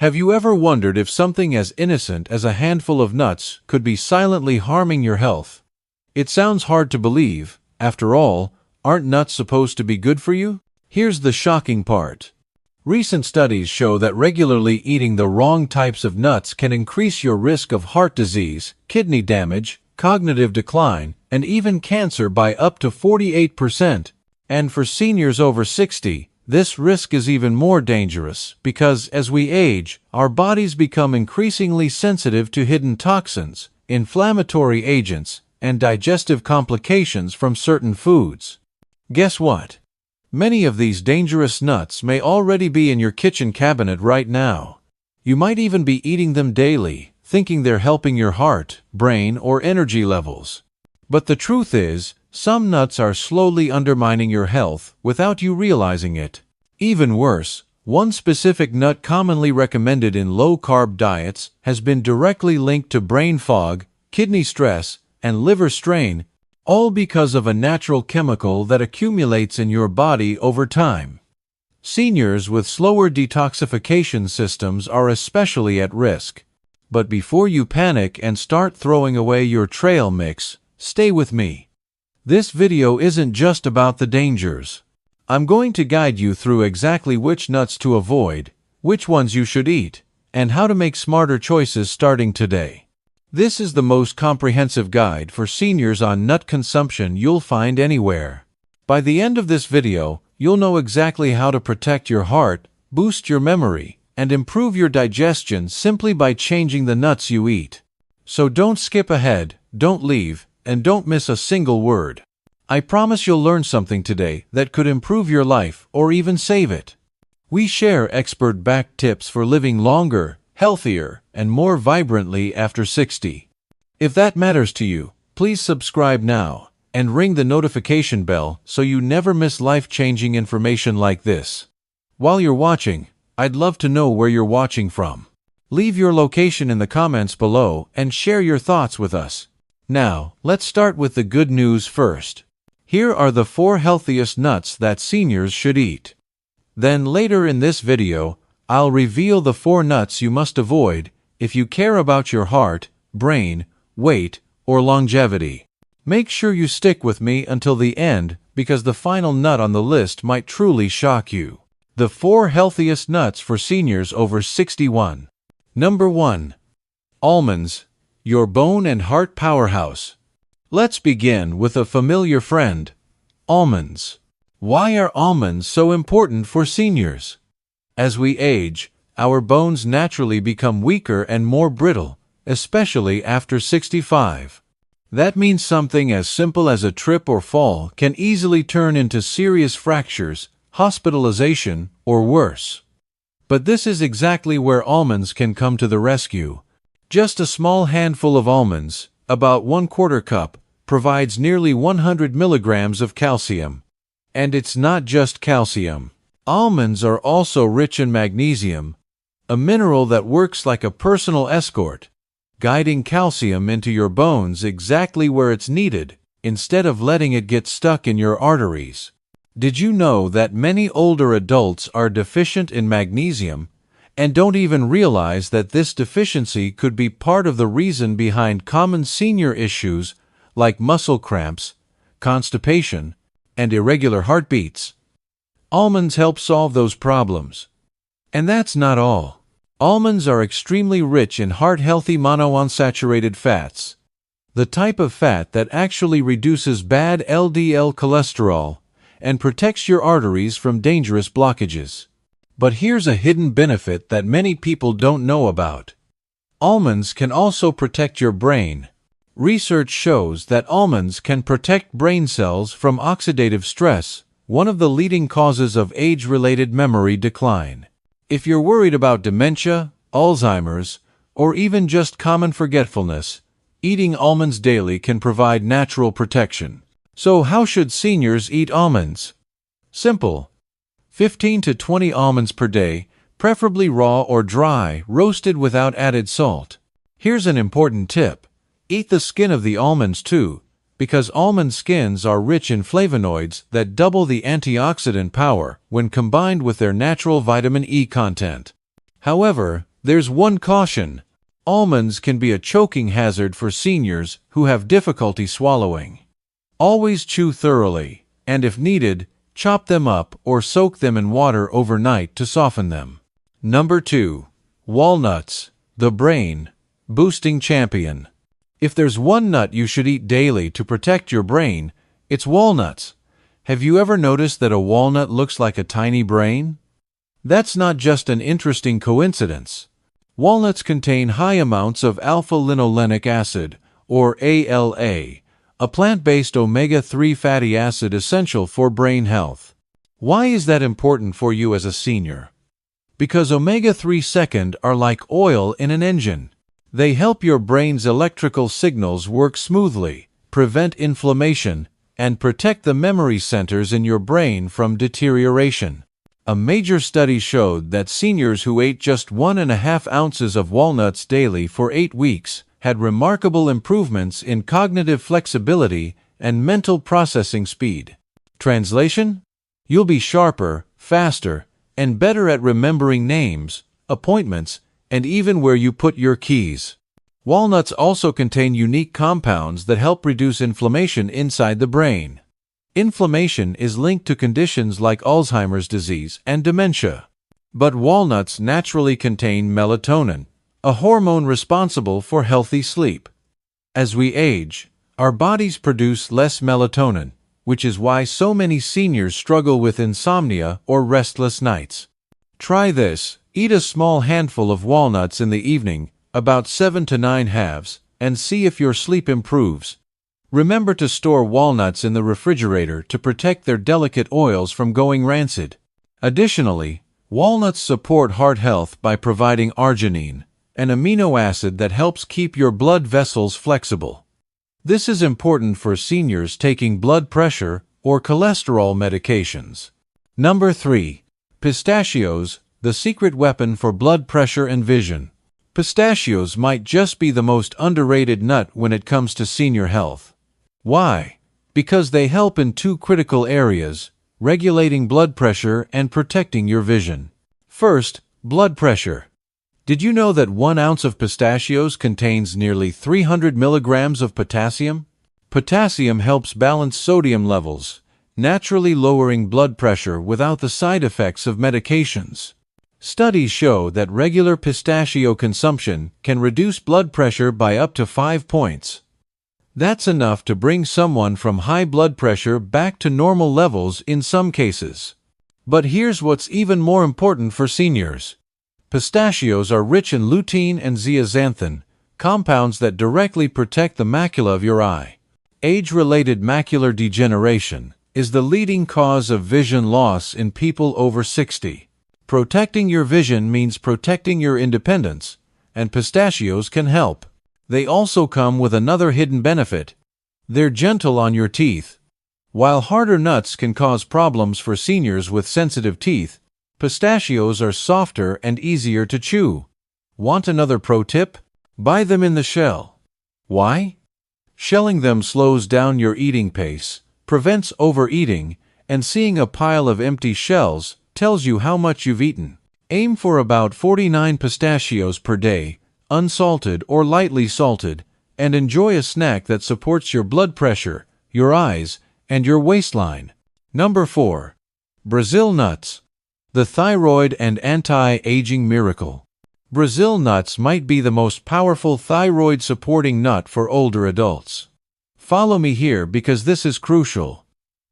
Have you ever wondered if something as innocent as a handful of nuts could be silently harming your health? It sounds hard to believe. After all, aren't nuts supposed to be good for you? Here's the shocking part. Recent studies show that regularly eating the wrong types of nuts can increase your risk of heart disease, kidney damage, cognitive decline, and even cancer by up to 48%. And for seniors over 60, this risk is even more dangerous because as we age, our bodies become increasingly sensitive to hidden toxins, inflammatory agents, and digestive complications from certain foods. Guess what? Many of these dangerous nuts may already be in your kitchen cabinet right now. You might even be eating them daily, thinking they're helping your heart, brain, or energy levels. But the truth is, some nuts are slowly undermining your health without you realizing it. Even worse, one specific nut commonly recommended in low-carb diets has been directly linked to brain fog, kidney stress, and liver strain, all because of a natural chemical that accumulates in your body over time. Seniors with slower detoxification systems are especially at risk. But before you panic and start throwing away your trail mix, stay with me. This video isn't just about the dangers. I'm going to guide you through exactly which nuts to avoid, which ones you should eat, and how to make smarter choices starting today. This is the most comprehensive guide for seniors on nut consumption you'll find anywhere. By the end of this video, you'll know exactly how to protect your heart, boost your memory, and improve your digestion simply by changing the nuts you eat. So don't skip ahead, don't leave, and don't miss a single word. I promise you'll learn something today that could improve your life or even save it. We share expert-backed tips for living longer, healthier, and more vibrantly after 60. If that matters to you, please subscribe now and ring the notification bell so you never miss life-changing information like this. While you're watching, I'd love to know where you're watching from. Leave your location in the comments below and share your thoughts with us. Now, let's start with the good news first. Here are the 4 healthiest nuts that seniors should eat. Then later in this video, I'll reveal the 4 nuts you must avoid if you care about your heart, brain, weight, or longevity. Make sure you stick with me until the end because the final nut on the list might truly shock you. The 4 healthiest nuts for seniors over 61. Number 1. Almonds, your bone and heart powerhouse. Let's begin with a familiar friend, almonds. Why are almonds so important for seniors? As we age, our bones naturally become weaker and more brittle, especially after 65. That means something as simple as a trip or fall can easily turn into serious fractures, hospitalization, or worse. But this is exactly where almonds can come to the rescue. Just a small handful of almonds, about 1/4 cup, provides nearly 100 milligrams of calcium. And it's not just calcium. Almonds are also rich in magnesium, a mineral that works like a personal escort, guiding calcium into your bones exactly where it's needed, instead of letting it get stuck in your arteries. Did you know that many older adults are deficient in magnesium and don't even realize that this deficiency could be part of the reason behind common senior issues like muscle cramps, constipation, and irregular heartbeats? Almonds help solve those problems. And that's not all. Almonds are extremely rich in heart-healthy monounsaturated fats, the type of fat that actually reduces bad LDL cholesterol and protects your arteries from dangerous blockages. But here's a hidden benefit that many people don't know about. Almonds can also protect your brain. Research shows that almonds can protect brain cells from oxidative stress, one of the leading causes of age-related memory decline. If you're worried about dementia, Alzheimer's, or even just common forgetfulness, eating almonds daily can provide natural protection. So how should seniors eat almonds? Simple. 15 to 20 almonds per day, preferably raw or dry, roasted without added salt. Here's an important tip. Eat the skin of the almonds too, because almond skins are rich in flavonoids that double the antioxidant power when combined with their natural vitamin E content. However, There's one caution. Almonds can be a choking hazard for seniors who have difficulty swallowing. Always chew thoroughly, and if needed, chop them up or soak them in water overnight to soften them. Number 2. Walnuts, the brain boosting champion. If there's one nut you should eat daily to protect your brain, it's walnuts. Have you ever noticed that a walnut looks like a tiny brain? That's not just an interesting coincidence. Walnuts contain high amounts of alpha-linolenic acid, or ALA, a plant-based omega-3 fatty acid essential for brain health. Why is that important for you as a senior? Because omega-3 second are like oil in an engine. They help your brain's electrical signals work smoothly, prevent inflammation, and protect the memory centers in your brain from deterioration. A major study showed that seniors who ate just 1.5 ounces of walnuts daily for 8 weeks had remarkable improvements in cognitive flexibility and mental processing speed. Translation? You'll be sharper, faster, and better at remembering names, appointments, and even where you put your keys. Walnuts also contain unique compounds that help reduce inflammation inside the brain. Inflammation is linked to conditions like Alzheimer's disease and dementia. But walnuts naturally contain melatonin, a hormone responsible for healthy sleep. As we age, our bodies produce less melatonin, which is why so many seniors struggle with insomnia or restless nights. Try this. Eat a small handful of walnuts in the evening, about 7 to 9 halves, and see if your sleep improves. Remember to store walnuts in the refrigerator to protect their delicate oils from going rancid. Additionally, walnuts support heart health by providing arginine, an amino acid that helps keep your blood vessels flexible. This is important for seniors taking blood pressure or cholesterol medications. Number 3. Pistachios, the secret weapon for blood pressure and vision. Pistachios might just be the most underrated nut when it comes to senior health. Why? Because they help in 2 critical areas: regulating blood pressure and protecting your vision. First, blood pressure. Did you know that 1 ounce of pistachios contains nearly 300 milligrams of potassium? Potassium helps balance sodium levels, naturally lowering blood pressure without the side effects of medications. Studies show that regular pistachio consumption can reduce blood pressure by up to 5 points. That's enough to bring someone from high blood pressure back to normal levels in some cases. But here's what's even more important for seniors. Pistachios are rich in lutein and zeaxanthin, compounds that directly protect the macula of your eye. Age-related macular degeneration is the leading cause of vision loss in people over 60. Protecting your vision means protecting your independence, and pistachios can help. They also come with another hidden benefit. They're gentle on your teeth. While harder nuts can cause problems for seniors with sensitive teeth, pistachios are softer and easier to chew. Want another pro tip? Buy them in the shell. Why? Shelling them slows down your eating pace, prevents overeating, and seeing a pile of empty shells tells you how much you've eaten. Aim for about 49 pistachios per day, unsalted or lightly salted, and enjoy a snack that supports your blood pressure, your eyes, and your waistline. Number 4. Brazil nuts, the thyroid and anti-aging miracle. Brazil nuts might be the most powerful thyroid-supporting nut for older adults. Follow me here because this is crucial.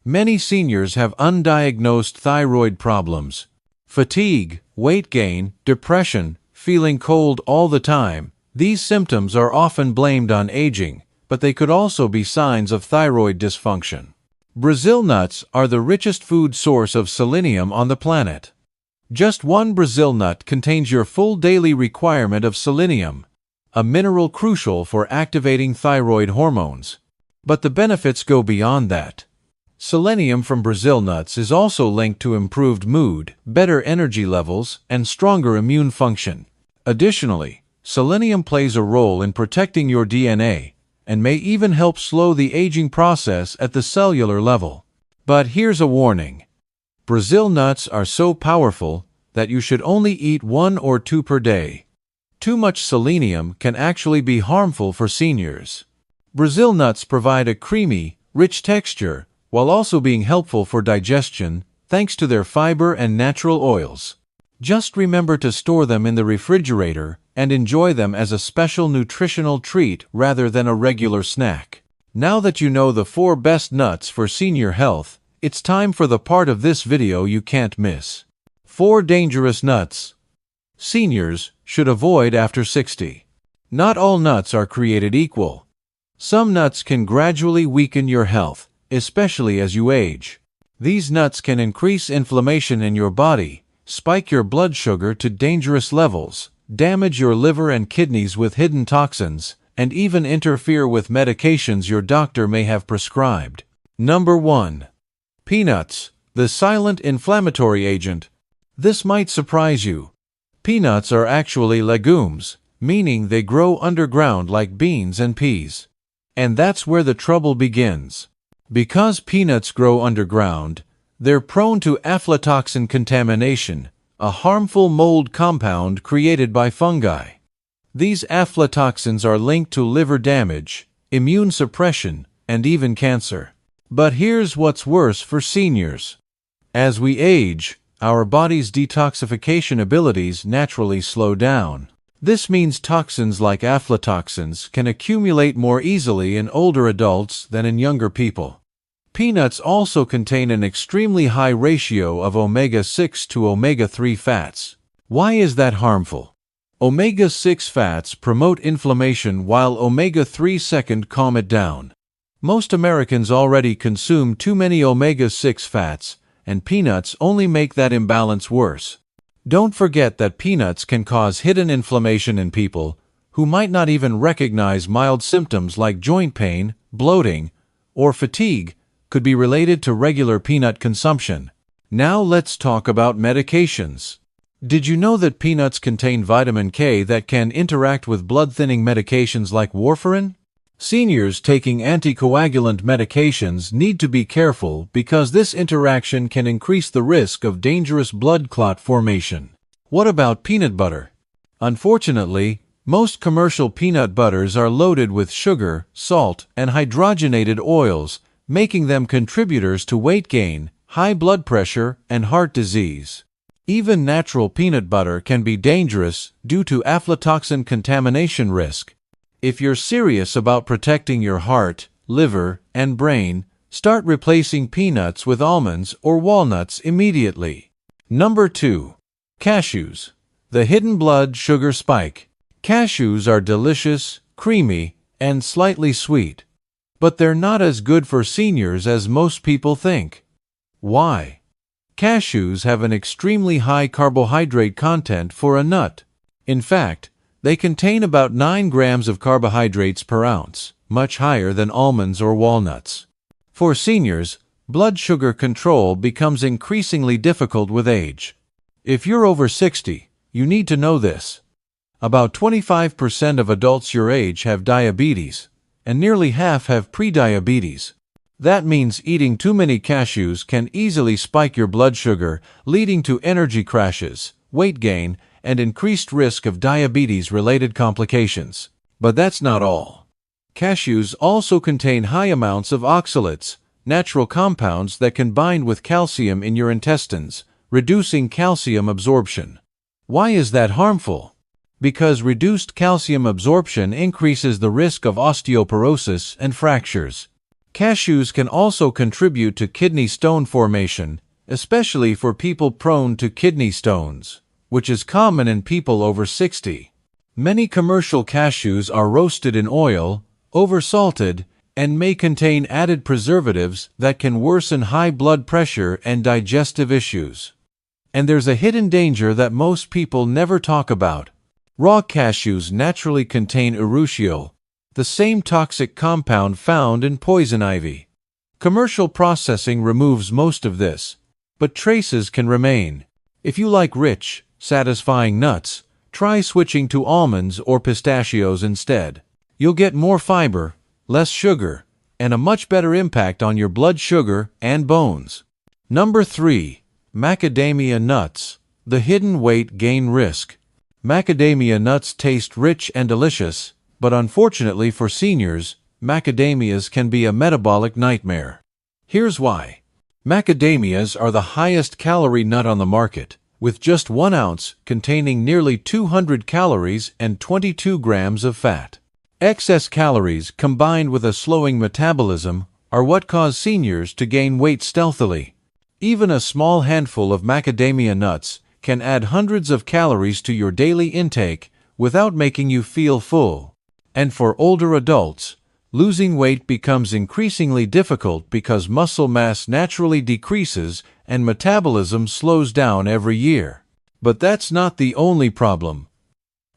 Many seniors have undiagnosed thyroid problems. Fatigue, weight gain, depression, feeling cold all the time. These symptoms are often blamed on aging, but they could also be signs of thyroid dysfunction. Brazil nuts are the richest food source of selenium on the planet. Just 1 Brazil nut contains your full daily requirement of selenium, a mineral crucial for activating thyroid hormones. But the benefits go beyond that. Selenium from Brazil nuts is also linked to improved mood, better energy levels, and stronger immune function. Additionally, selenium plays a role in protecting your DNA and may even help slow the aging process at the cellular level. But here's a warning. Brazil nuts are so powerful that you should only eat 1 or 2 per day. too much selenium can actually be harmful for seniors. Brazil nuts provide a creamy, rich texture, while also being helpful for digestion, thanks to their fiber and natural oils. Just remember to store them in the refrigerator and enjoy them as a special nutritional treat rather than a regular snack. Now that you know the 4 best nuts for senior health, it's time for the part of this video you can't miss. 4 dangerous nuts seniors should avoid after 60. Not all nuts are created equal. Some nuts can gradually weaken your health, especially as you age. These nuts can increase inflammation in your body, spike your blood sugar to dangerous levels, damage your liver and kidneys with hidden toxins, and even interfere with medications your doctor may have prescribed. Number 1. Peanuts, the silent inflammatory agent. This might surprise you. Peanuts are actually legumes, meaning they grow underground like beans and peas. And that's where the trouble begins. Because peanuts grow underground, they're prone to aflatoxin contamination, a harmful mold compound created by fungi. These aflatoxins are linked to liver damage, immune suppression, and even cancer. But here's what's worse for seniors. As we age, our body's detoxification abilities naturally slow down. This means toxins like aflatoxins can accumulate more easily in older adults than in younger people. Peanuts also contain an extremely high ratio of omega-6 to omega-3 fats. Why is that harmful? Omega-6 fats promote inflammation while omega-3 calm it down. Most Americans already consume too many omega-6 fats, and peanuts only make that imbalance worse. Don't forget that peanuts can cause hidden inflammation in people who might not even recognize mild symptoms like joint pain, bloating, or fatigue could be related to regular peanut consumption. Now let's talk about medications. Did you know that peanuts contain vitamin K that can interact with blood-thinning medications like warfarin? Seniors taking anticoagulant medications need to be careful because this interaction can increase the risk of dangerous blood clot formation. What about peanut butter? Unfortunately, most commercial peanut butters are loaded with sugar, salt, and hydrogenated oils, making them contributors to weight gain, high blood pressure, and heart disease. Even natural peanut butter can be dangerous due to aflatoxin contamination risk. If you're serious about protecting your heart, liver, and brain, start replacing peanuts with almonds or walnuts immediately. Number 2. Cashews, the hidden blood sugar spike. Cashews are delicious, creamy, and slightly sweet. But they're not as good for seniors as most people think. Why? Cashews have an extremely high carbohydrate content for a nut. In fact, they contain about 9 grams of carbohydrates per ounce, much higher than almonds or walnuts. For seniors, blood sugar control becomes increasingly difficult with age. If you're over 60, you need to know this. About 25% of adults your age have diabetes, and nearly half have prediabetes. That means eating too many cashews can easily spike your blood sugar, leading to energy crashes, weight gain, and increased risk of diabetes-related complications. But that's not all. Cashews also contain high amounts of oxalates, natural compounds that can bind with calcium in your intestines, reducing calcium absorption. Why is that harmful? Because reduced calcium absorption increases the risk of osteoporosis and fractures. Cashews can also contribute to kidney stone formation, especially for people prone to kidney stones, which is common in people over 60. Many commercial cashews are roasted in oil, oversalted, and may contain added preservatives that can worsen high blood pressure and digestive issues. And there's a hidden danger that most people never talk about. Raw cashews naturally contain urushiol, the same toxic compound found in poison ivy. Commercial processing removes most of this, but traces can remain. If you like rich, satisfying nuts, try switching to almonds or pistachios instead. You'll get more fiber, less sugar, and a much better impact on your blood sugar and bones. Number 3. Macadamia nuts, the hidden weight gain risk. Macadamia nuts taste rich and delicious, but unfortunately for seniors, macadamias can be a metabolic nightmare. Here's why. Macadamias are the highest calorie nut on the market, with just 1 ounce containing nearly 200 calories and 22 grams of fat. Excess calories combined with a slowing metabolism are what cause seniors to gain weight stealthily. Even a small handful of macadamia nuts can add hundreds of calories to your daily intake without making you feel full. And for older adults, losing weight becomes increasingly difficult because muscle mass naturally decreases and metabolism slows down every year. But that's not the only problem.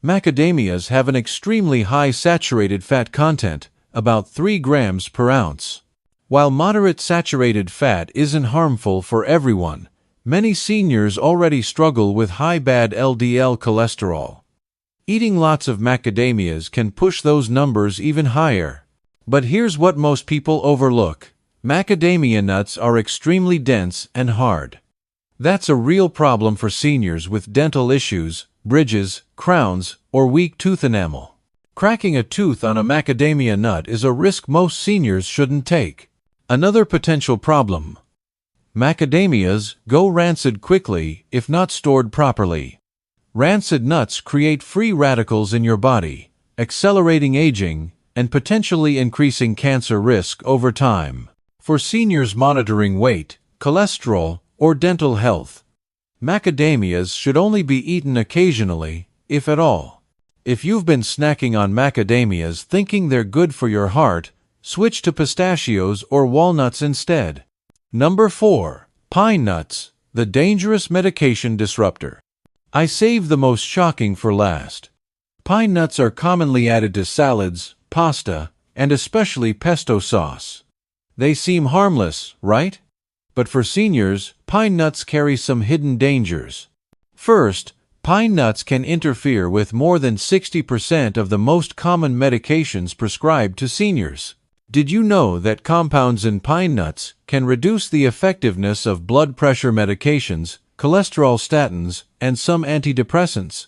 Macadamias have an extremely high saturated fat content, about 3 grams per ounce. While moderate saturated fat isn't harmful for everyone, many seniors already struggle with high bad LDL cholesterol. Eating lots of macadamias can push those numbers even higher. But here's what most people overlook. Macadamia nuts are extremely dense and hard. That's a real problem for seniors with dental issues, bridges, crowns, or weak tooth enamel. Cracking a tooth on a macadamia nut is a risk most seniors shouldn't take. Another potential problem. Macadamias go rancid quickly if not stored properly. Rancid nuts create free radicals in your body, accelerating aging and potentially increasing cancer risk over time. For seniors monitoring weight, cholesterol, or dental health, macadamias should only be eaten occasionally, if at all. If you've been snacking on macadamias thinking they're good for your heart, switch to pistachios or walnuts instead. Number 4. Pine nuts, the dangerous medication disruptor. I saved the most shocking for last. Pine nuts are commonly added to salads, pasta, and especially pesto sauce. They seem harmless, right? But for seniors, pine nuts carry some hidden dangers. First, pine nuts can interfere with more than 60% of the most common medications prescribed to seniors. Did you know that compounds in pine nuts can reduce the effectiveness of blood pressure medications, cholesterol statins, and some antidepressants?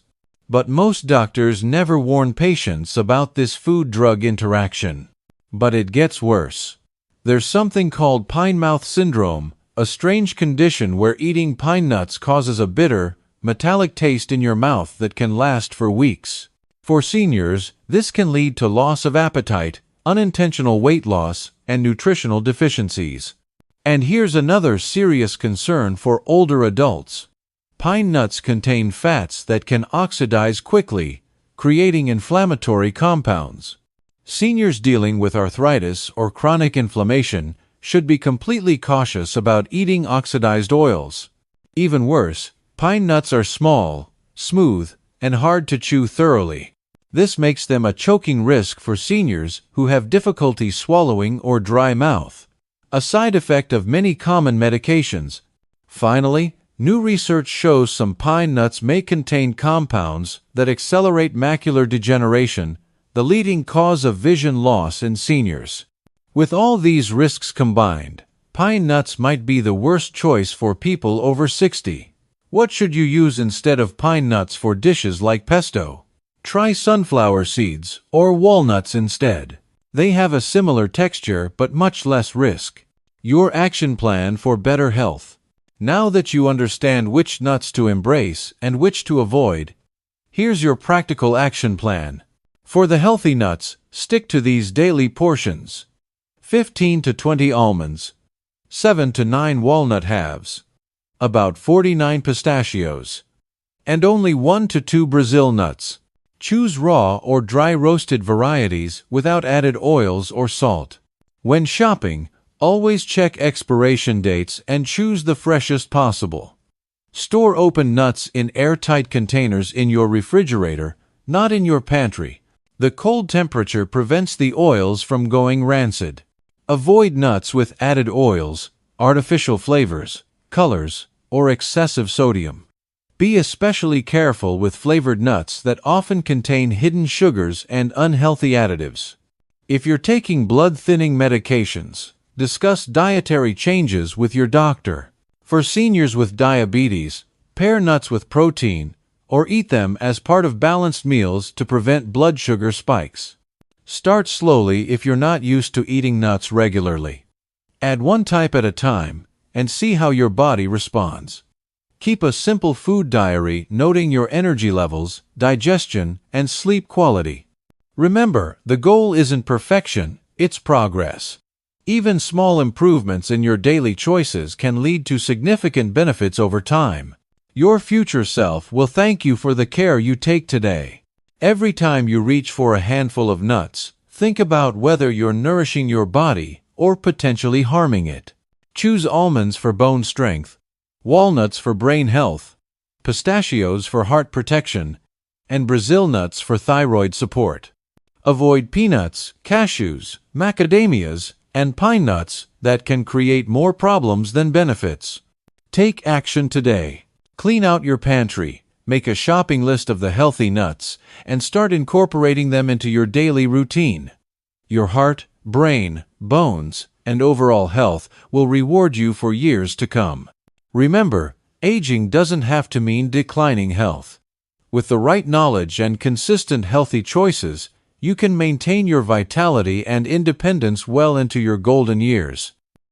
But most doctors never warn patients about this food-drug interaction. But it gets worse. There's something called pine mouth syndrome, a strange condition where eating pine nuts causes a bitter, metallic taste in your mouth that can last for weeks. For seniors, this can lead to loss of appetite, unintentional weight loss, and nutritional deficiencies. And here's another serious concern for older adults. Pine nuts contain fats that can oxidize quickly, creating inflammatory compounds. Seniors dealing with arthritis or chronic inflammation should be completely cautious about eating oxidized oils. Even worse, pine nuts are small, smooth, and hard to chew thoroughly. This makes them a choking risk for seniors who have difficulty swallowing or dry mouth, a side effect of many common medications. Finally, new research shows some pine nuts may contain compounds that accelerate macular degeneration, the leading cause of vision loss in seniors. With all these risks combined, pine nuts might be the worst choice for people over 60. What should you use instead of pine nuts for dishes like pesto? Try sunflower seeds or walnuts instead. They have a similar texture but much less risk. Your action plan for better health. Now that you understand which nuts to embrace and which to avoid, here's your practical action plan. For the healthy nuts, stick to these daily portions. 15 to 20 almonds, 7 to 9 walnut halves, about 49 pistachios, and only 1 to 2 Brazil nuts. Choose raw or dry roasted varieties without added oils or salt. When shopping, always check expiration dates and choose the freshest possible. Store open nuts in airtight containers in your refrigerator, not in your pantry. The cold temperature prevents the oils from going rancid. Avoid nuts with added oils, artificial flavors, colors, or excessive sodium. Be especially careful with flavored nuts that often contain hidden sugars and unhealthy additives. If you're taking blood-thinning medications, discuss dietary changes with your doctor. For seniors with diabetes, pair nuts with protein, or eat them as part of balanced meals to prevent blood sugar spikes. Start slowly if you're not used to eating nuts regularly. Add one type at a time and see how your body responds. Keep a simple food diary noting your energy levels, digestion, and sleep quality. Remember, the goal isn't perfection, it's progress. Even small improvements in your daily choices can lead to significant benefits over time. Your future self will thank you for the care you take today. Every time you reach for a handful of nuts, think about whether you're nourishing your body or potentially harming it. Choose almonds for bone strength, walnuts for brain health, pistachios for heart protection, and Brazil nuts for thyroid support. Avoid peanuts, cashews, macadamias, and pine nuts that can create more problems than benefits. Take action today. Clean out your pantry, make a shopping list of the healthy nuts, and start incorporating them into your daily routine. Your heart, brain, bones, and overall health will reward you for years to come. Remember, aging doesn't have to mean declining health. With the right knowledge and consistent healthy choices, you can maintain your vitality and independence well into your golden years.